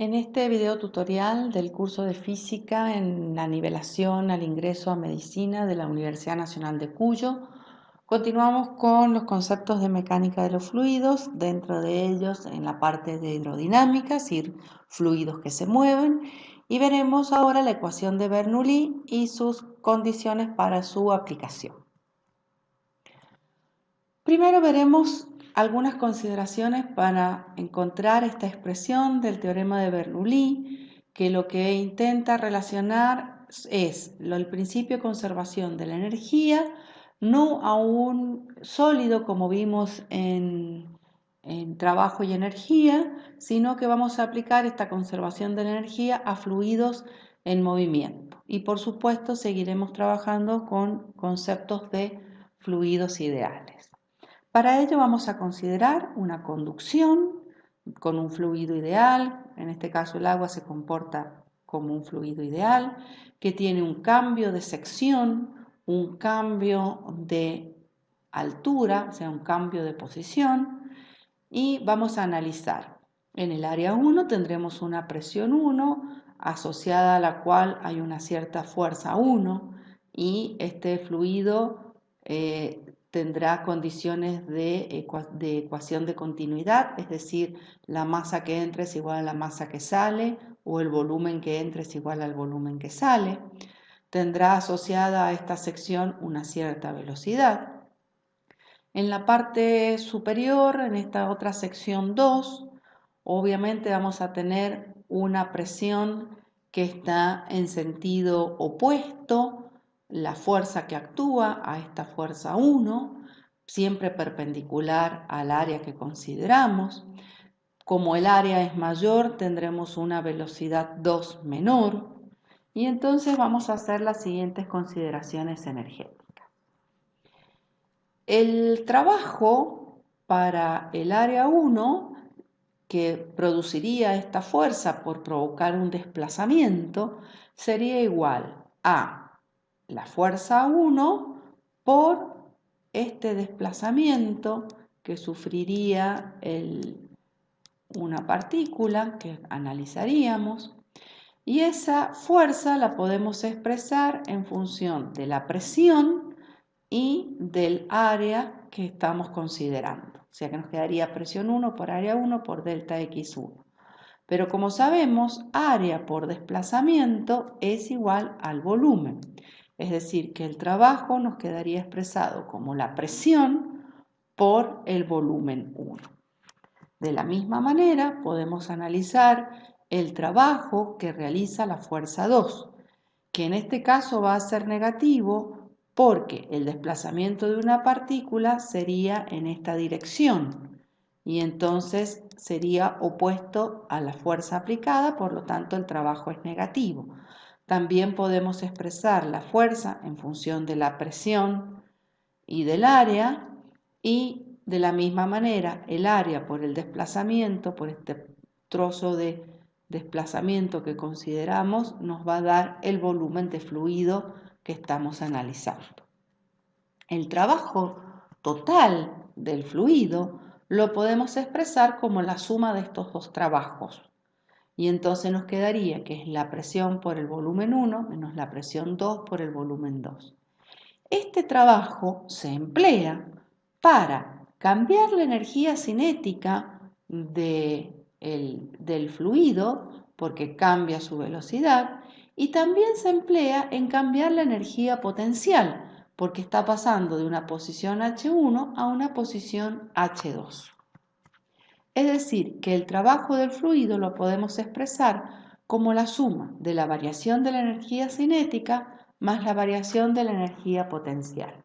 En este video tutorial del curso de física en la nivelación al ingreso a medicina de la Universidad Nacional de Cuyo, continuamos con los conceptos de mecánica de los fluidos, dentro de ellos en la parte de hidrodinámica, es decir, fluidos que se mueven, y veremos ahora la ecuación de Bernoulli y sus condiciones para su aplicación. Primero veremos algunas consideraciones para encontrar esta expresión del teorema de Bernoulli, que lo que intenta relacionar es el principio de conservación de la energía, no a un sólido como vimos en trabajo y energía, sino que vamos a aplicar esta conservación de la energía a fluidos en movimiento. Y por supuesto seguiremos trabajando con conceptos de fluidos ideales. Para ello vamos a considerar una conducción con un fluido ideal, en este caso el agua se comporta como un fluido ideal, que tiene un cambio de sección, un cambio de altura, o sea, un cambio de posición, y vamos a analizar. En el área 1 tendremos una presión 1, asociada a la cual hay una cierta fuerza 1, y este fluido tendrá condiciones de ecuación de continuidad, es decir, la masa que entra es igual a la masa que sale o el volumen que entra es igual al volumen que sale. Tendrá asociada a esta sección una cierta velocidad. En la parte superior, en esta otra sección 2, obviamente vamos a tener una presión que está en sentido opuesto, la fuerza que actúa a esta fuerza 1, siempre perpendicular al área que consideramos. Como el área es mayor, tendremos una velocidad 2 menor y entonces vamos a hacer las siguientes consideraciones energéticas. El trabajo para el área 1 que produciría esta fuerza por provocar un desplazamiento sería igual a la fuerza 1 por este desplazamiento que sufriría una partícula que analizaríamos, y esa fuerza la podemos expresar en función de la presión y del área que estamos considerando. O sea que nos quedaría presión 1 por área 1 por delta x1. Pero como sabemos, área por desplazamiento es igual al volumen. Es decir, que el trabajo nos quedaría expresado como la presión por el volumen 1. De la misma manera, podemos analizar el trabajo que realiza la fuerza 2, que en este caso va a ser negativo porque el desplazamiento de una partícula sería en esta dirección y entonces sería opuesto a la fuerza aplicada, por lo tanto el trabajo es negativo. También podemos expresar la fuerza en función de la presión y del área, y de la misma manera el área por el desplazamiento, por este trozo de desplazamiento que consideramos, nos va a dar el volumen de fluido que estamos analizando. El trabajo total del fluido lo podemos expresar como la suma de estos dos trabajos. Y entonces nos quedaría que es la presión por el volumen 1 menos la presión 2 por el volumen 2. Este trabajo se emplea para cambiar la energía cinética del fluido, porque cambia su velocidad, y también se emplea en cambiar la energía potencial, porque está pasando de una posición H1 a una posición H2. Es decir, que el trabajo del fluido lo podemos expresar como la suma de la variación de la energía cinética más la variación de la energía potencial.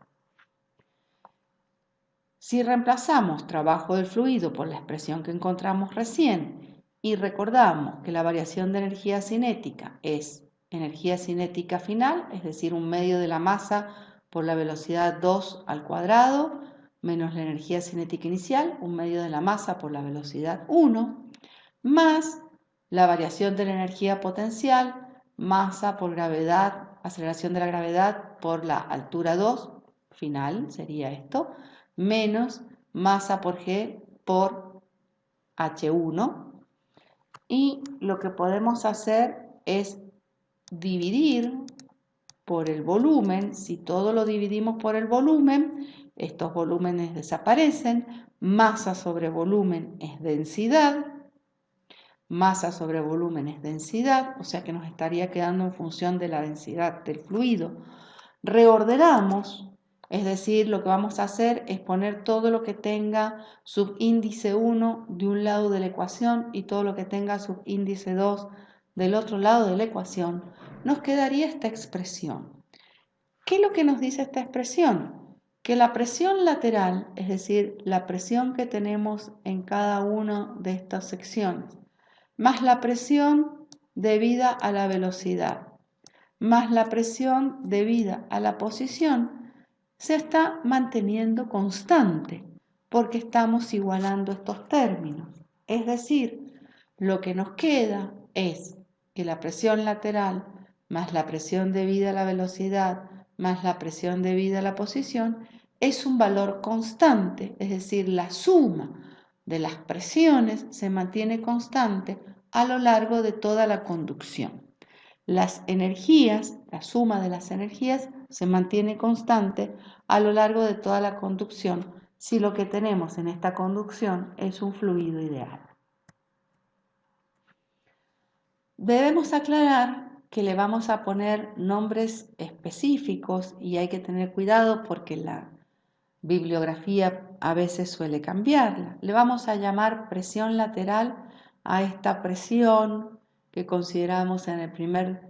Si reemplazamos trabajo del fluido por la expresión que encontramos recién y recordamos que la variación de energía cinética es energía cinética final, es decir, un medio de la masa por la velocidad 2 al cuadrado, menos la energía cinética inicial, un medio de la masa por la velocidad 1, más la variación de la energía potencial, masa por gravedad, aceleración de la gravedad por la altura 2, final sería esto, menos masa por G por H1, y lo que podemos hacer es dividir por el volumen. Si todo lo dividimos por el volumen, estos volúmenes desaparecen. Masa sobre volumen es densidad. Masa sobre volumen es densidad, o sea que nos estaría quedando en función de la densidad del fluido. Reordenamos, es decir, lo que vamos a hacer es poner todo lo que tenga subíndice 1 de un lado de la ecuación y todo lo que tenga subíndice 2 del otro lado de la ecuación. Nos quedaría esta expresión. ¿Qué es lo que nos dice esta expresión? Que la presión lateral, es decir, la presión que tenemos en cada una de estas secciones, más la presión debida a la velocidad, más la presión debida a la posición, se está manteniendo constante porque estamos igualando estos términos. Es decir, lo que nos queda es que la presión lateral más la presión debida a la velocidad más la presión debida a la posición es un valor constante, es decir, la suma de las presiones se mantiene constante a lo largo de toda la conducción. Las energías, la suma de las energías se mantiene constante a lo largo de toda la conducción si lo que tenemos en esta conducción es un fluido ideal. Debemos aclarar que le vamos a poner nombres específicos y hay que tener cuidado porque la bibliografía a veces suele cambiarla. Le vamos a llamar presión lateral a esta presión que consideramos en el primer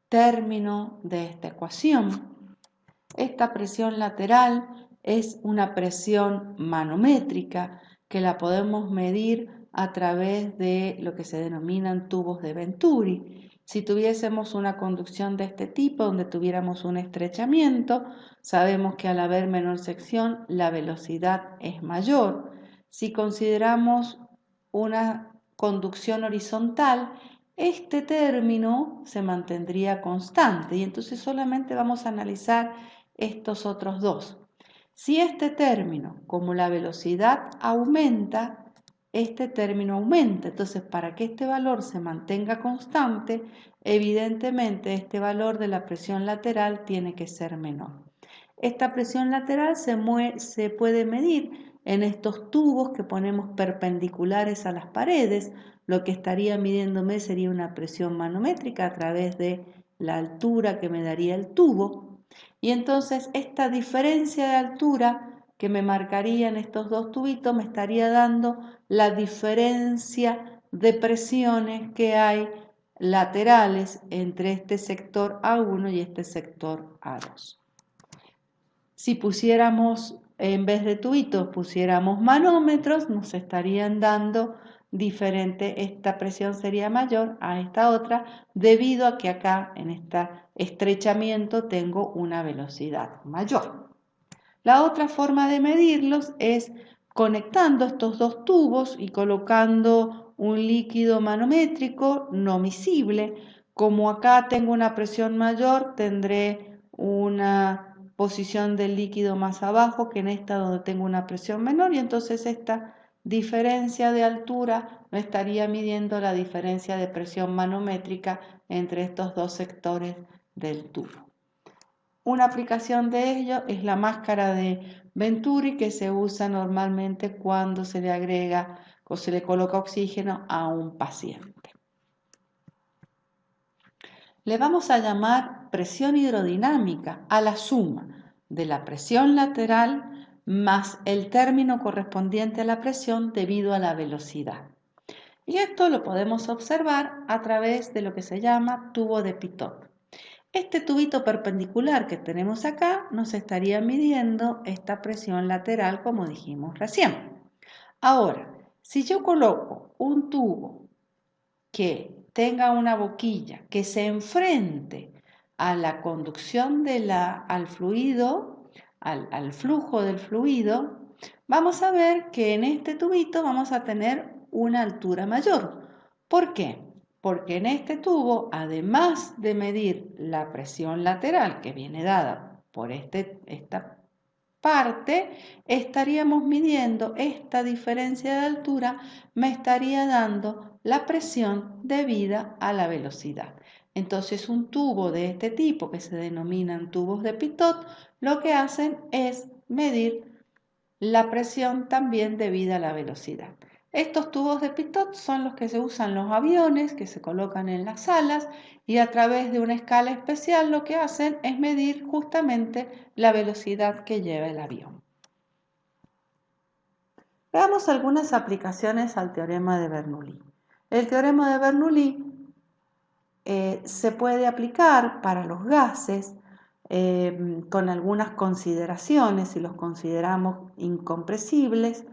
término de esta ecuación. Esta presión lateral es una presión manométrica que la podemos medir a través de lo que se denominan tubos de Venturi. Si tuviésemos una conducción de este tipo, donde tuviéramos un estrechamiento, sabemos que al haber menor sección, la velocidad es mayor. Si consideramos una conducción horizontal, este término se mantendría constante y entonces solamente vamos a analizar estos otros dos. Si este término, como la velocidad aumenta, este término aumenta. Entonces, para que este valor se mantenga constante, evidentemente este valor de la presión lateral tiene que ser menor. Esta presión lateral se puede medir en estos tubos que ponemos perpendiculares a las paredes. Lo que estaría midiéndome sería una presión manométrica a través de la altura que me daría el tubo. Y entonces esta diferencia de altura que me marcaría en estos dos tubitos me estaría dando la diferencia de presiones que hay laterales entre este sector A1 y este sector A2. Si pusiéramos, en vez de tubitos, pusiéramos manómetros, nos estarían dando diferente, esta presión sería mayor a esta otra, debido a que acá en este estrechamiento tengo una velocidad mayor. La otra forma de medirlos es conectando estos dos tubos y colocando un líquido manométrico no miscible. Como acá tengo una presión mayor, tendré una posición del líquido más abajo que en esta donde tengo una presión menor y entonces esta diferencia de altura me estaría midiendo la diferencia de presión manométrica entre estos dos sectores del tubo. Una aplicación de ello es la máscara de Venturi que se usa normalmente cuando se le agrega o se le coloca oxígeno a un paciente. Le vamos a llamar presión hidrodinámica a la suma de la presión lateral más el término correspondiente a la presión debido a la velocidad. Y esto lo podemos observar a través de lo que se llama tubo de Pitot. Este tubito perpendicular que tenemos acá nos estaría midiendo esta presión lateral como dijimos recién. Ahora, si yo coloco un tubo que tenga una boquilla que se enfrente a la conducción al fluido, al flujo del fluido, vamos a ver que en este tubito vamos a tener una altura mayor. ¿Por qué? Porque en este tubo, además de medir la presión lateral que viene dada por esta parte, estaríamos midiendo esta diferencia de altura, me estaría dando la presión debida a la velocidad. Entonces un tubo de este tipo, que se denominan tubos de Pitot, lo que hacen es medir la presión también debida a la velocidad. Estos tubos de Pitot son los que se usan en los aviones, que se colocan en las alas y a través de una escala especial lo que hacen es medir justamente la velocidad que lleva el avión. Veamos algunas aplicaciones al teorema de Bernoulli. El teorema de Bernoulli se puede aplicar para los gases con algunas consideraciones. Si los consideramos incompresibles,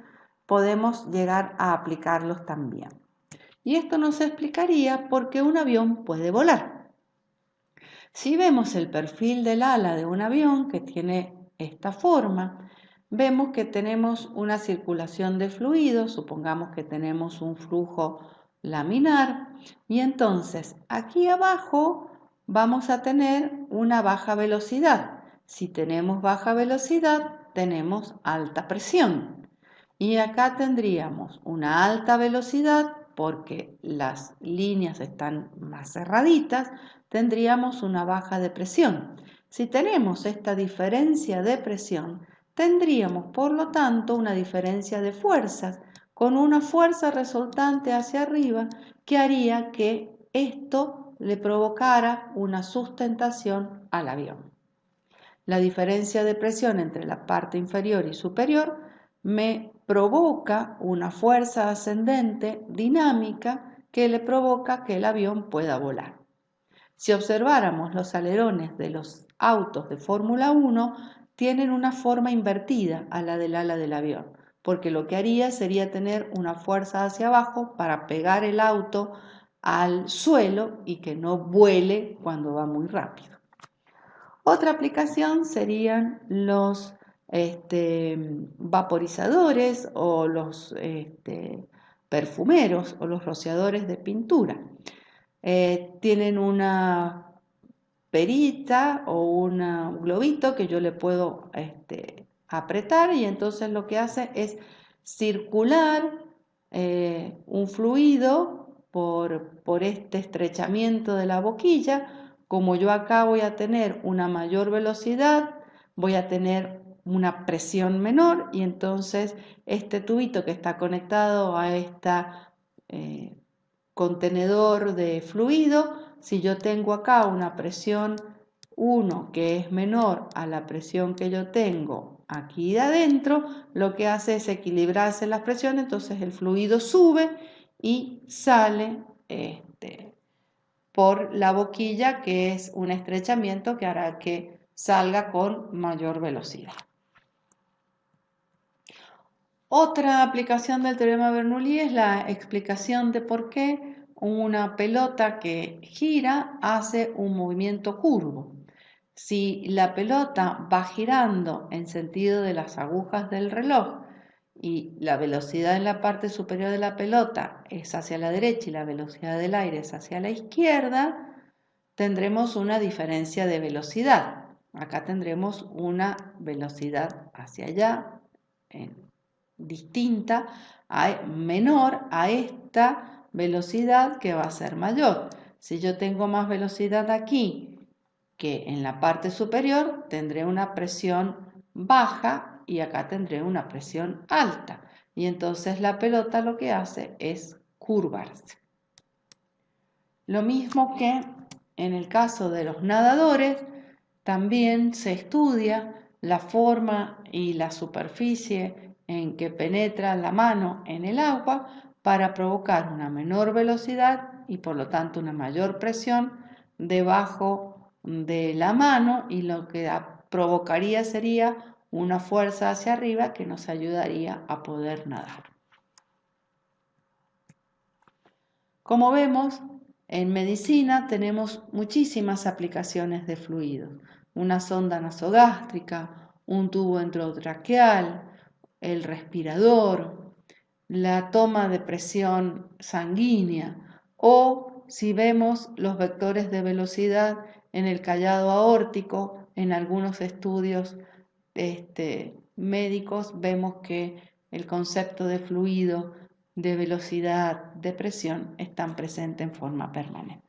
podemos llegar a aplicarlos también. Y esto nos explicaría por qué un avión puede volar. Si vemos el perfil del ala de un avión que tiene esta forma, vemos que tenemos una circulación de fluidos, supongamos que tenemos un flujo laminar, y entonces aquí abajo vamos a tener una baja velocidad. Si tenemos baja velocidad, tenemos alta presión. Y acá tendríamos una alta velocidad porque las líneas están más cerraditas, tendríamos una baja de presión. Si tenemos esta diferencia de presión, tendríamos por lo tanto una diferencia de fuerzas con una fuerza resultante hacia arriba que haría que esto le provocara una sustentación al avión. La diferencia de presión entre la parte inferior y superior me provoca una fuerza ascendente dinámica que le provoca que el avión pueda volar. Si observáramos los alerones de los autos de Fórmula 1, tienen una forma invertida a la del ala del avión, porque lo que haría sería tener una fuerza hacia abajo para pegar el auto al suelo y que no vuele cuando va muy rápido. Otra aplicación serían los vaporizadores o los perfumeros o los rociadores de pintura. Tienen una perita o un globito que yo le puedo apretar y entonces lo que hace es circular un fluido por este estrechamiento de la boquilla. Como yo acá voy a tener una mayor velocidad, voy a tener una presión menor y entonces este tubito que está conectado a esta contenedor de fluido, si yo tengo acá una presión 1 que es menor a la presión que yo tengo aquí de adentro, lo que hace es equilibrarse las presiones, entonces el fluido sube y sale por la boquilla, que es un estrechamiento que hará que salga con mayor velocidad. Otra aplicación del teorema de Bernoulli es la explicación de por qué una pelota que gira hace un movimiento curvo. Si la pelota va girando en sentido de las agujas del reloj y la velocidad en la parte superior de la pelota es hacia la derecha y la velocidad del aire es hacia la izquierda, tendremos una diferencia de velocidad. Acá tendremos una velocidad hacia allá, distinta, menor a esta velocidad que va a ser mayor. Si yo tengo más velocidad aquí que en la parte superior, tendré una presión baja y acá tendré una presión alta. Y entonces la pelota lo que hace es curvarse. Lo mismo que en el caso de los nadadores, también se estudia la forma y la superficie en que penetra la mano en el agua para provocar una menor velocidad y por lo tanto una mayor presión debajo de la mano, y lo que provocaría sería una fuerza hacia arriba que nos ayudaría a poder nadar. Como vemos, en medicina tenemos muchísimas aplicaciones de fluidos. Una sonda nasogástrica, un tubo enterotraqueal, el respirador, la toma de presión sanguínea o, si vemos, los vectores de velocidad en el callado aórtico en algunos estudios médicos vemos que el concepto de fluido, de velocidad, de presión están presentes en forma permanente.